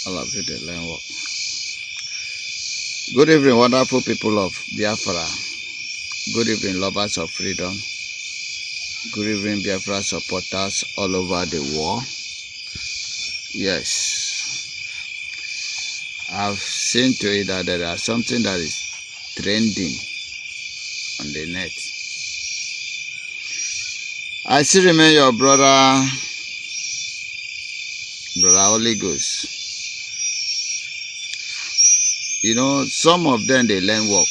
All of you, they learn work. Good evening, wonderful people of Biafra. Good evening, lovers of freedom. Good evening, Biafra supporters all over the world. Yes, I've seen to it that there is something that is trending on the net. I still remain your brother Holy Ghost. You know, some of them, they learn work.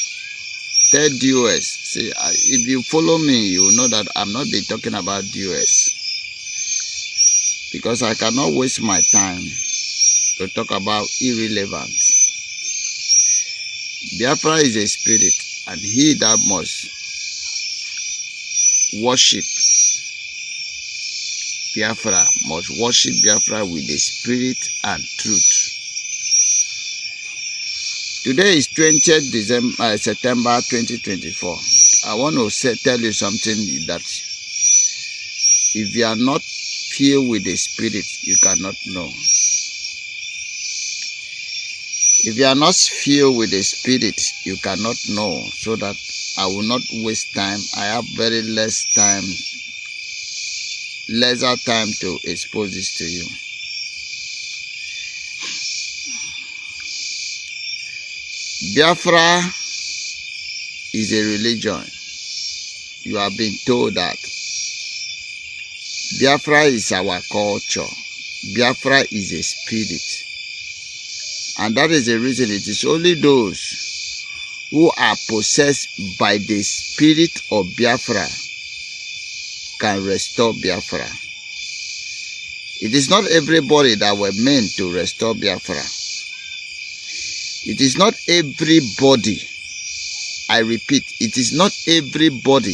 Tell DOS, see, if you follow me, you will know that I'm not be talking about DOS. Because I cannot waste my time to talk about irrelevant. Biafra is a spirit, and he that must worship Biafra must worship Biafra with the spirit and truth. Today is 20th September 2024. I want to tell you something that if you are not filled with the spirit, you cannot know. If you are not filled with the spirit, you cannot know. So that I will not waste time. I have very lesser time to expose this to you. Biafra is a religion. You have been told that. Biafra is our culture. Biafra is a spirit. And that is the reason it is only those who are possessed by the spirit of Biafra can restore Biafra. It is not everybody that were meant to restore Biafra. It is not everybody, I repeat, it is not everybody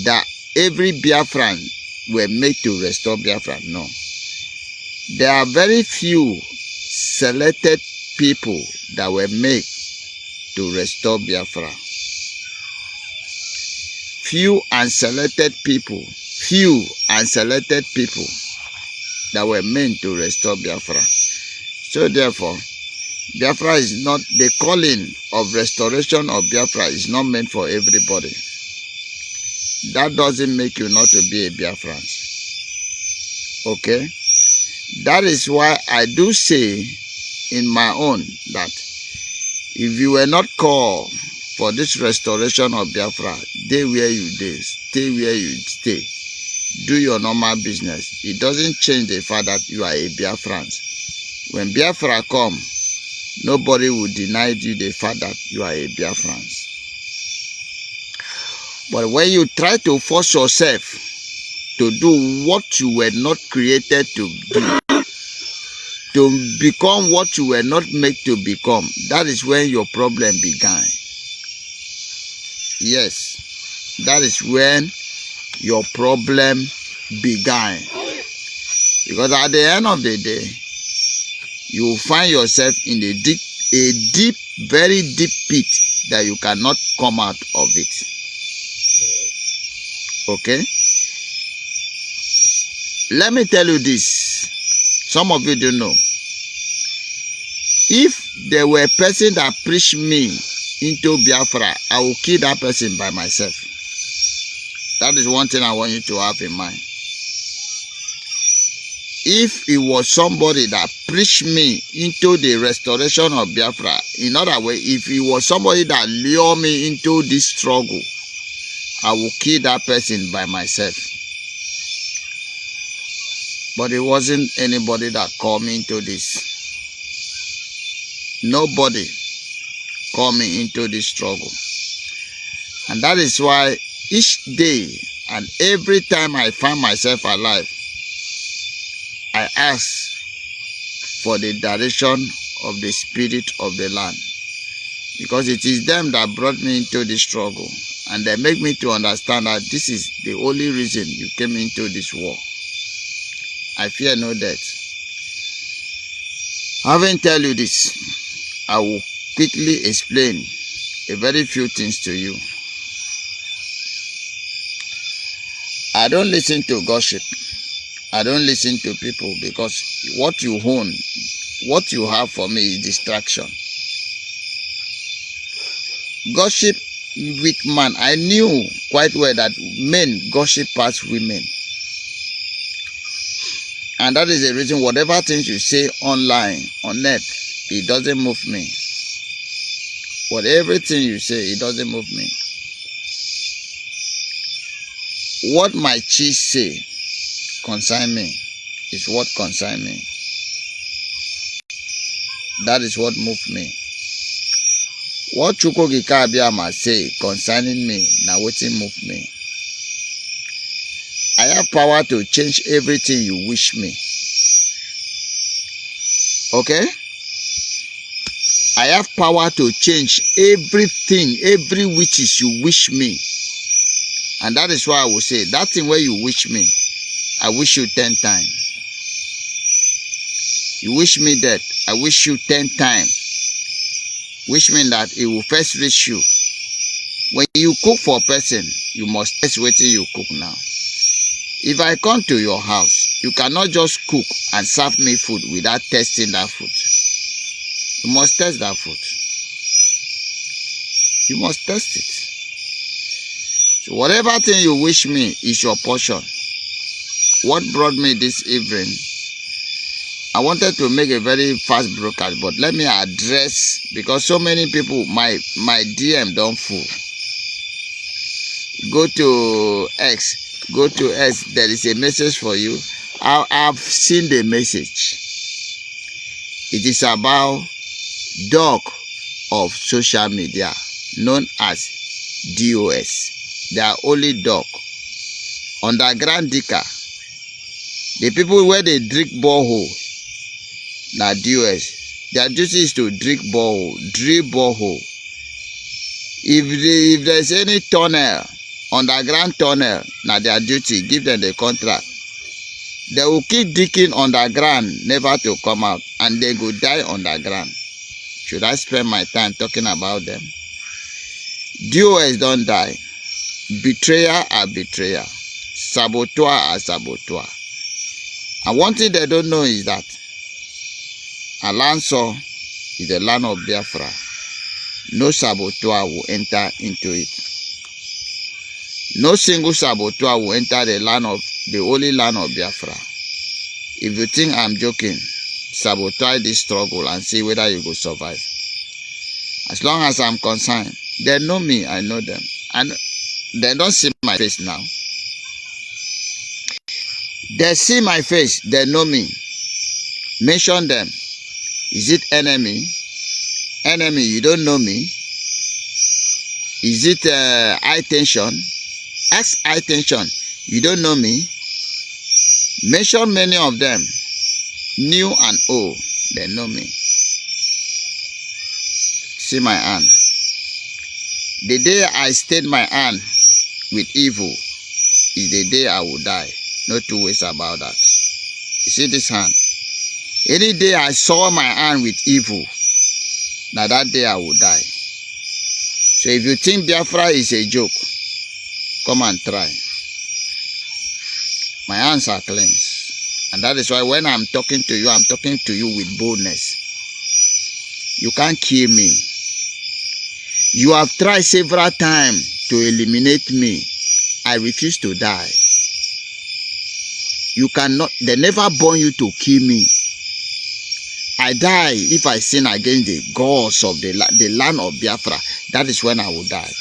that every Biafran were made to restore Biafra. No. There are very few selected people that were made to restore Biafra. Few and selected people that were meant to restore Biafra. So therefore, Biafra is not, the calling of restoration of Biafra is not meant for everybody. That doesn't make you not to be a Biafran. Okay? That is why I do say in my own that if you were not called for this restoration of Biafra, stay where you stay where you stay. Do your normal business. It doesn't change the fact that you are a Biafran. When Biafra come, nobody will deny you the fact that you are a Biafran. But when you try to force yourself to do what you were not created to do, to become what you were not made to become, that is when your problem began. Yes, that is when your problem began. Because at the end of the day, you will find yourself in a deep, very deep pit that you cannot come out of it. Okay? Let me tell you this. Some of you don't know. If there were a person that preached me into Biafra, I will kill that person by myself. That is one thing I want you to have in mind. If it was somebody that preached me into the restoration of Biafra, in other words, if it was somebody that lured me into this struggle, I will kill that person by myself. But it wasn't anybody that called me into this. Nobody called me into this struggle. And that is why each day and every time I find myself alive, I ask for the direction of the spirit of the land. Because it is them that brought me into this struggle. And they make me to understand that this is the only reason you came into this war. I fear no death. Having tell you this, I will quickly explain a very few things to you. I don't listen to gossip. I don't listen to people because what you own, what you have for me is distraction. Gossip, weak man. I knew quite well that men gossip past women. And that is the reason whatever things you say online, on net, it doesn't move me. Everything you say, it doesn't move me. What my cheese say concern me is what concern me. That is what moved me. What Chukwukika Abiyama say concerning me, now wetin move me. I have power to change everything you wish me. Okay? I have power to change everything, every wishes you wish me. And that is why I will say, that thing where you wish me, I wish you 10 times. You wish me that, I wish you 10 times. Which means that it will first reach you. When you cook for a person, you must test what you cook now. If I come to your house, you cannot just cook and serve me food without testing that food. You must test that food. You must test it. So whatever thing you wish me is your portion. What brought me this evening, I wanted to make a very fast broadcast, but let me address, because so many people, my DM don't full. Go to X, there is a message for you. I've seen the message. It is about dog of social media, known as DOS. They are only dog. Underground digger. The people where they drink borehole, now DOS. Their duty is to drink borehole, drill borehole. If there's any tunnel, underground tunnel, now their duty, give them the contract. They will keep digging underground, never to come out, and they go die underground. Should I spend my time talking about them? DOS don't die. Betrayer are betrayer. Saboteur are saboteur. And one thing they don't know is that Alanso is the land of Biafra. No saboteur will enter into it. No single saboteur will enter the holy land of Biafra. If you think I'm joking, sabotage this struggle and see whether you will survive. As long as I'm concerned, they know me, I know them. And they don't see my face now. They see my face, they know me. Mention them. Is it enemy? Enemy, you don't know me. Is it high tension? Ask high tension. You don't know me. Mention many of them. New and old, they know me. See my hand. The day I stayed my hand with evil is the day I will die. No two ways about that. You see this hand? Any day I saw my hand with evil, now that day I will die. So if you think Biafra is a joke, come and try. My hands are cleansed. And that is why when I'm talking to you with boldness. You can't kill me. You have tried several times to eliminate me. I refuse to die. You cannot, they never born you to kill me. I die if I sin against the gods of the land of Biafra. That is when I will die.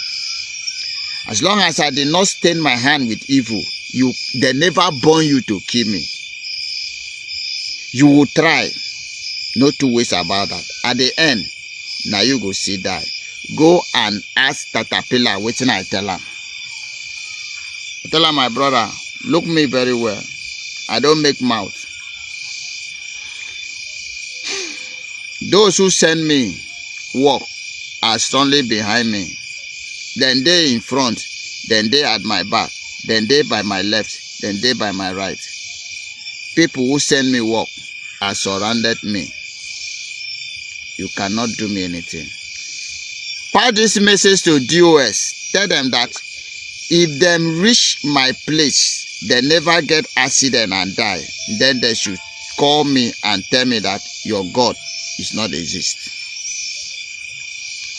As long as I did not stain my hand with evil, they never born you to kill me. You will try. No two ways about that. At the end, now you go see die. Go and ask Caterpillar wetin I tell am. I tell am, my brother, look me very well. I don't make mouth. Those who send me work are strongly behind me. Then they in front, then they at my back, then they by my left, then they by my right. People who send me work are surrounded me. You cannot do me anything. Pass this message to DOS. Tell them that if them reach my place, they never get accident and die, then they should call me and tell me that your God is not exist.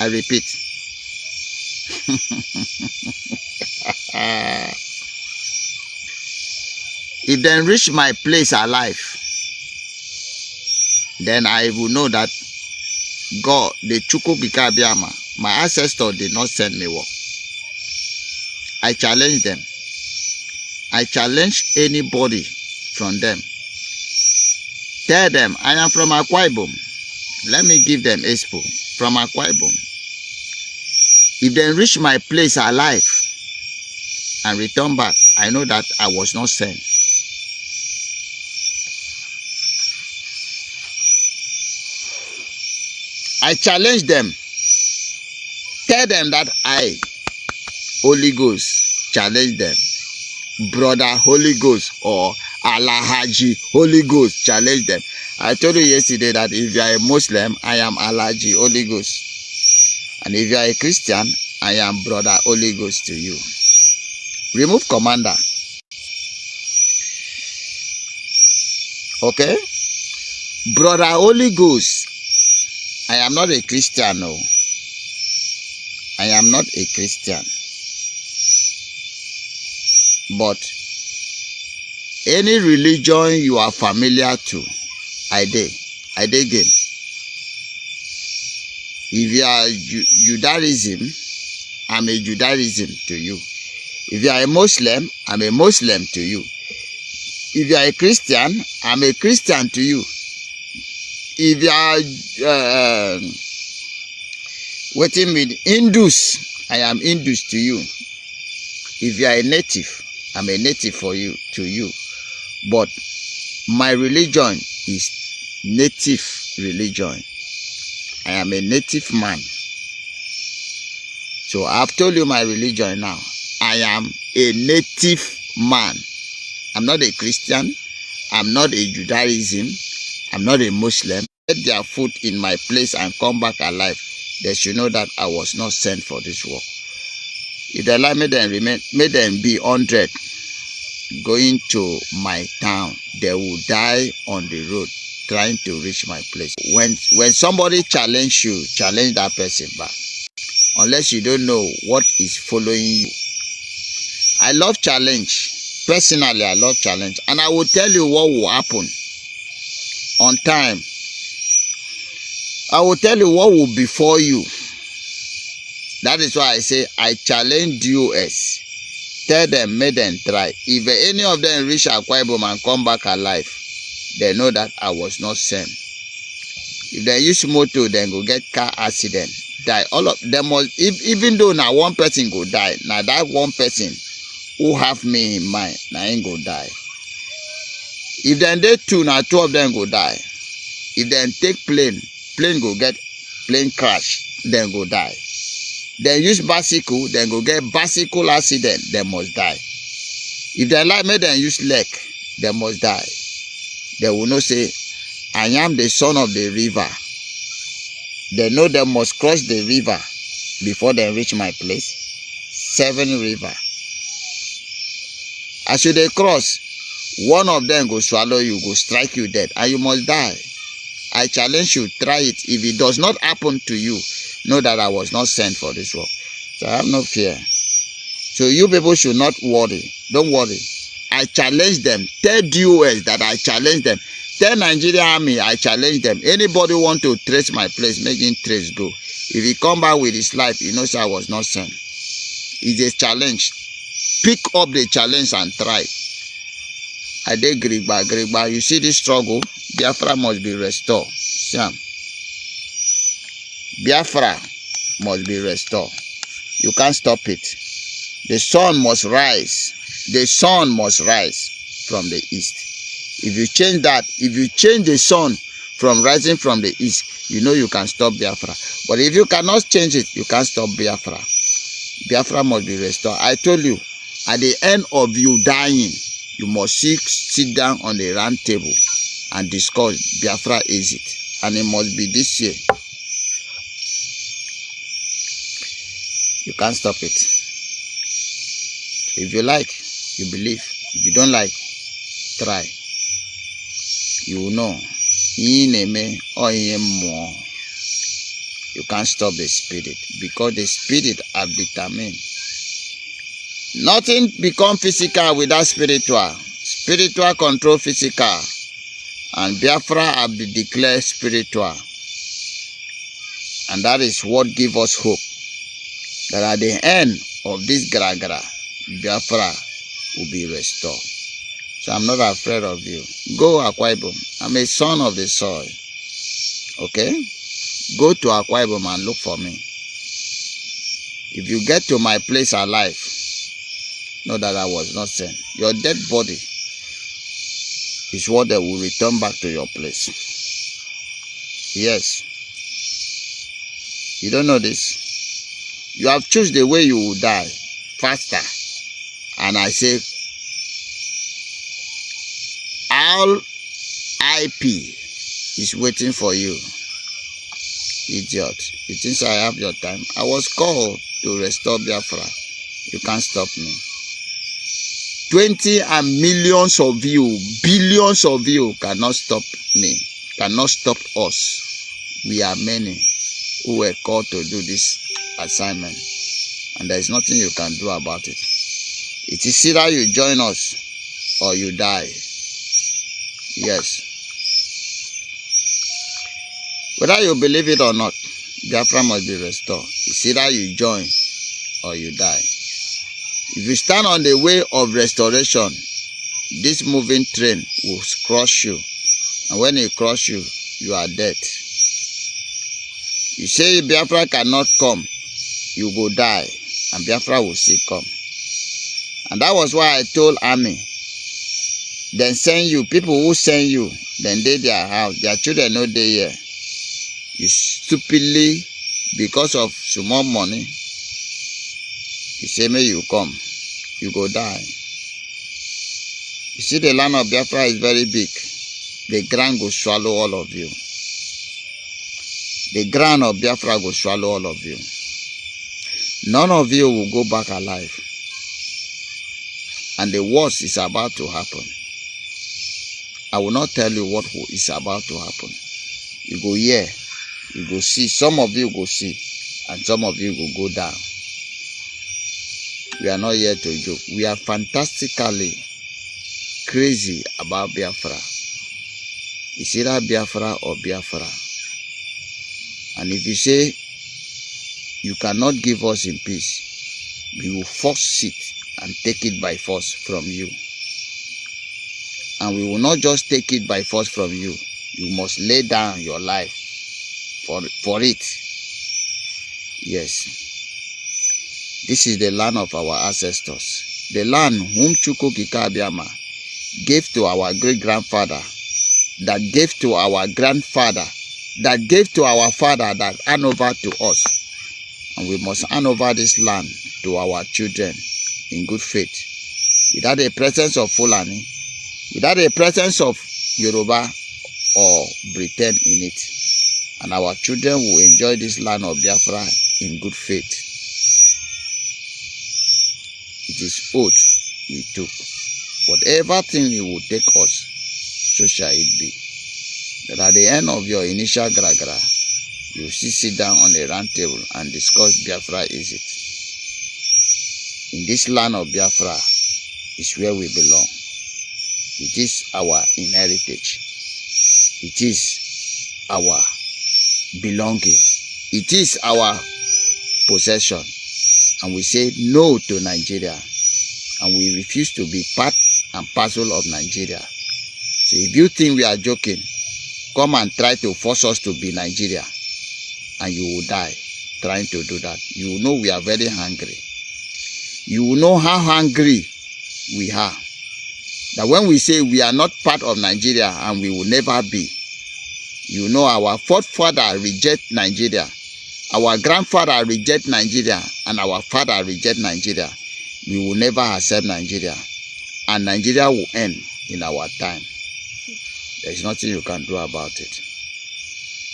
I repeat. If they reach my place alive, then I will know that God, the Chukubika Biama, my ancestor did not send me war. I challenge them. I challenge anybody from them. Tell them, I am from Akwa Ibom. Let me give them expo from Akwa Ibom. If they reach my place alive and return back, I know that I was not sent. I challenge them. Tell them that I, Holy Ghost, challenge them. Brother Holy Ghost or Alahaji Holy Ghost, challenge them. I told you yesterday that if you are a Muslim, I am Alahaji Holy Ghost. And if you are a Christian, I am Brother Holy Ghost to you. Remove commander. Okay? Brother Holy Ghost. I am not a Christian, no. I am not a Christian. But any religion you are familiar to, I dig game. If you are Judaism, I'm a Judaism to you. If you are a Muslim, I'm a Muslim to you. If you are a Christian, I'm a Christian to you. If you are waiting with Hindus, I am Hindus to you. If you are a native, I'm a native for you to you. But my religion is native religion. I am a native man. So I've told you my religion now. I am a native man. I'm not a Christian. I'm not a Judaism. I'm not a Muslim. Get their foot in my place and come back alive. They should know that I was not sent for this work. If they like, may them be 100 going to my town. They will die on the road trying to reach my place. When somebody challenge you, challenge that person back. Unless you don't know what is following you. I love challenge. Personally, I love challenge. And I will tell you what will happen on time. I will tell you what will befall you. That is why I say I challenge US. Tell them, make them try. If any of them reach Akwa Ibom and come back alive, they know that I was not sent. If they use motor, then go get car accident, die. All of them must, even though now one person go die, now that one person who have me in mind, now ain't go die. If then they two, now two of them go die. If then take plane go get plane crash, then go die. Then use bicycle, then go get bicycle accident, they must die. If they like me, then use leg, they must die. They will not say, I am the son of the river. They know they must cross the river before they reach my place. 7 rivers. As you they cross, one of them go swallow you, go strike you dead, and you must die. I challenge you, try it. If it does not happen to you, know that I was not sent for this work. So I have no fear. So you people should not worry. Don't worry. I challenge them. Tell US that I challenge them. Tell Nigeria Army I challenge them. Anybody want to trace my place, make him trace go. If he come back with his life, he knows I was not sent. It's a challenge. Pick up the challenge and try. I did Grigba. You see this struggle? Biafra must be restored. Sam. Biafra must be restored. You can't stop it. The sun must rise. The sun must rise from the east. If you change that, if you change the sun from rising from the east, you know you can stop Biafra. But if you cannot change it, you can't stop Biafra. Biafra must be restored. I told you, at the end of you dying, you must sit down on the round table and discuss Biafra exit. And it must be this year. You can't stop it. If you like, you believe. If you don't like, try. You will know. You can't stop the spirit, because the spirit have determined. Nothing become physical without spiritual. Spiritual control physical. And Biafra have been declared spiritual. And that is what gives us hope. That at the end of this gara-gara, Biafra will be restored. So I'm not afraid of you. Go Akwa Ibom. I'm a son of the soil. Okay? Go to Akwa Ibom and look for me. If you get to my place alive, know that I was not sent. Your dead body is what they will return back to your place. Yes. You don't know this. You have chosen the way you will die faster. And I say, all IP is waiting for you. Idiot. You think I have your time? I was called to restore Biafra. You can't stop me. 20 and millions of you, billions of you cannot stop me, cannot stop us. We are many who were called to do this assignment, and there is nothing you can do about it. It is either you join us or you die. Yes. Whether you believe it or not, Biafra must be restored. It's either you join or you die. If you stand on the way of restoration, this moving train will crush you. And when it crushes you, you are dead. You say Biafra cannot come, you go die, and Biafra will still come. And that was why I told Army, then send you, people who send you, then they their house, their children know they here. You stupidly, because of small money, you say, may you come, you go die. You see, the land of Biafra is very big. The ground will swallow all of you. The ground of Biafra will swallow all of you. None of you will go back alive. And the worst is about to happen. I will not tell you what is about to happen. You go hear, you go see. Some of you go see, and some of you will go down. We are not here to joke. We are fantastically crazy about Biafra. It's either Biafra or Biafra. And if you say you cannot give us in peace, we will force it and take it by force from you. And we will not just take it by force from you. You must lay down your life for it. Yes. This is the land of our ancestors. The land whom Chukwu Kikabiyama gave to our great-grandfather, that gave to our grandfather, that gave to our father, that hand over to us. And we must hand over this land to our children in good faith. Without the presence of Fulani, without the presence of Yoruba or Britain in it. And our children will enjoy this land of Biafra in good faith. It is oath we took. Whatever thing you will take us, so shall it be. That at the end of your initial gra-gra, you sit down on a round table and discuss Biafra is it. In this land of Biafra is where we belong. It is our inheritance. It is our belonging. It is our possession. And we say no to Nigeria. And we refuse to be part and parcel of Nigeria. So if you think we are joking, come and try to force us to be Nigeria. And you will die trying to do that. You will know we are very hungry. You will know how hungry we are. That when we say we are not part of Nigeria and we will never be, you know our forefather reject Nigeria, our grandfather reject Nigeria, and our father reject Nigeria. We will never accept Nigeria, and Nigeria will end in our time. There is nothing you can do about it.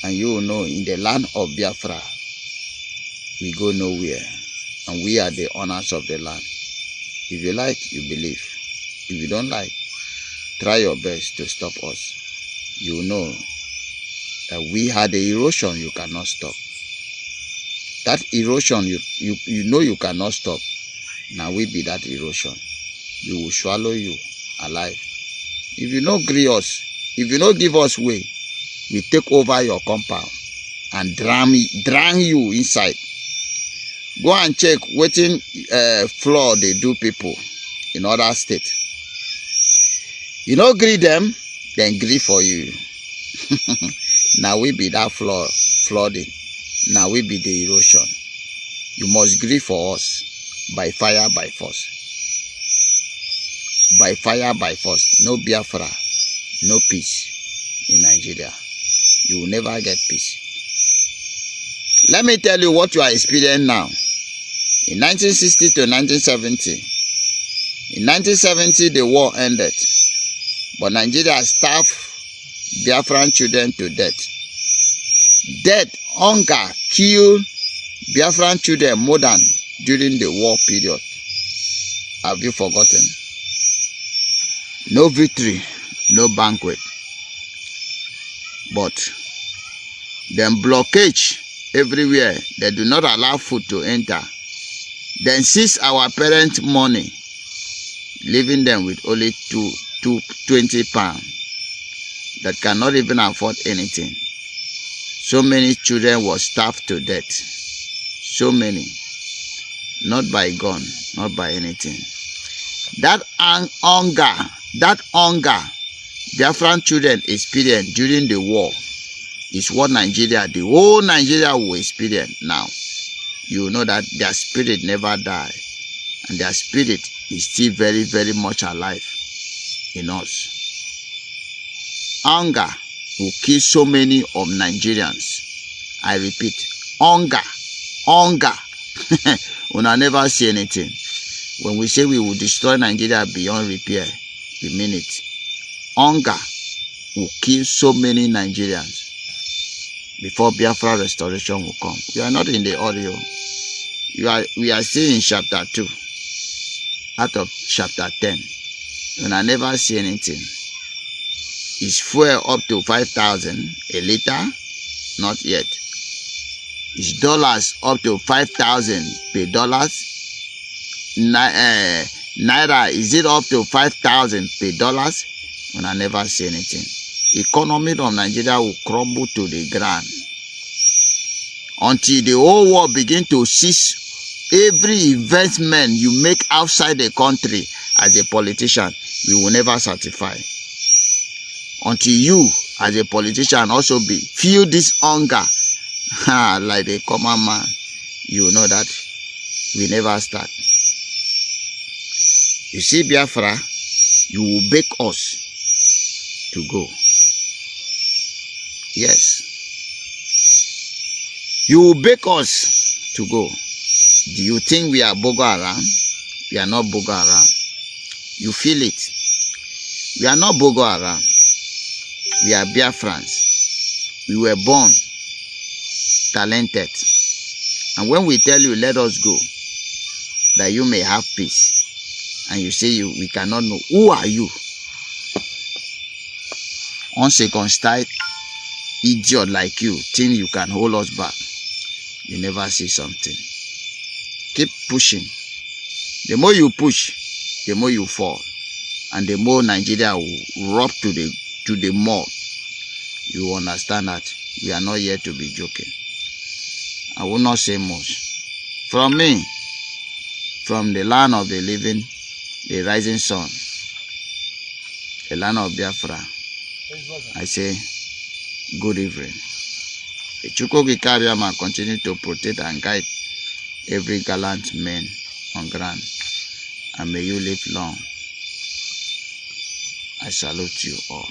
And you will know in the land of Biafra, we go nowhere, and we are the owners of the land. If you like, you believe. If you don't like, try your best to stop us. You know that we had the erosion you cannot stop. That erosion you know you cannot stop. Now we be that erosion. We will swallow you alive. If you no gree us, if you no give us way, we take over your compound and drown you inside. Go and check wetin floor they do people in other states. You no gree them, then gree for you. Now we be that flooding. Now we be the erosion. You must gree for us by fire, by force. By fire, by force. No Biafra, no peace in Nigeria. You will never get peace. Let me tell you what you are experiencing now. In 1960 to 1970, in 1970 the war ended, but Nigeria starved Biafran children to death. Death, hunger killed Biafran children more than during the war period. Have you forgotten? No victory, no banquet. But them blockage everywhere. They do not allow food to enter. Then seize our parents' money, leaving them with only 20 pounds that cannot even afford anything. So many children were starved to death. So many. Not by gun, not by anything. That hunger Biafran children experienced during the war is what Nigeria, the whole Nigeria will experience now. You know that their spirit never died, and their spirit is still very, very much alive in us. Hunger will kill so many of Nigerians. I repeat, hunger. Una never see anything. When we say we will destroy Nigeria beyond repair, we mean it. Hunger will kill so many Nigerians before Biafra restoration will come. We are not in the audio. We are still in chapter 2 out of chapter 10. And I never see anything. Is fuel up to 5,000 a liter? Not yet. Is dollars up to 5,000 per dollars? Naira, is it up to 5,000 per dollars? And I never see anything. Economy of Nigeria will crumble to the ground until the whole world begin to cease every investment you make outside the country as a politician. We will never certify until you as a politician also feel this hunger like a common man. You know that we never start. You see, Biafra, you will beg us to go. Yes. You will beg us to go. Do you think we are Boko Haram? We are not Boko Haram. You feel it. We are not Boko Haram. We are Biafrans. We were born talented. And when we tell you, let us go, that you may have peace, and you say we cannot know, who are you? Uncircumcised idiot like you think you can hold us back. You never see something. Keep pushing. The more you push, the more you fall, and the more Nigeria will rub to the mud. You understand that we are not here to be joking. I will not say much. From me, from the land of the living, the rising sun, the land of Biafra, I say good evening. The Chukwu continue to protect and guide every gallant man on ground, and may you live long. I salute you all.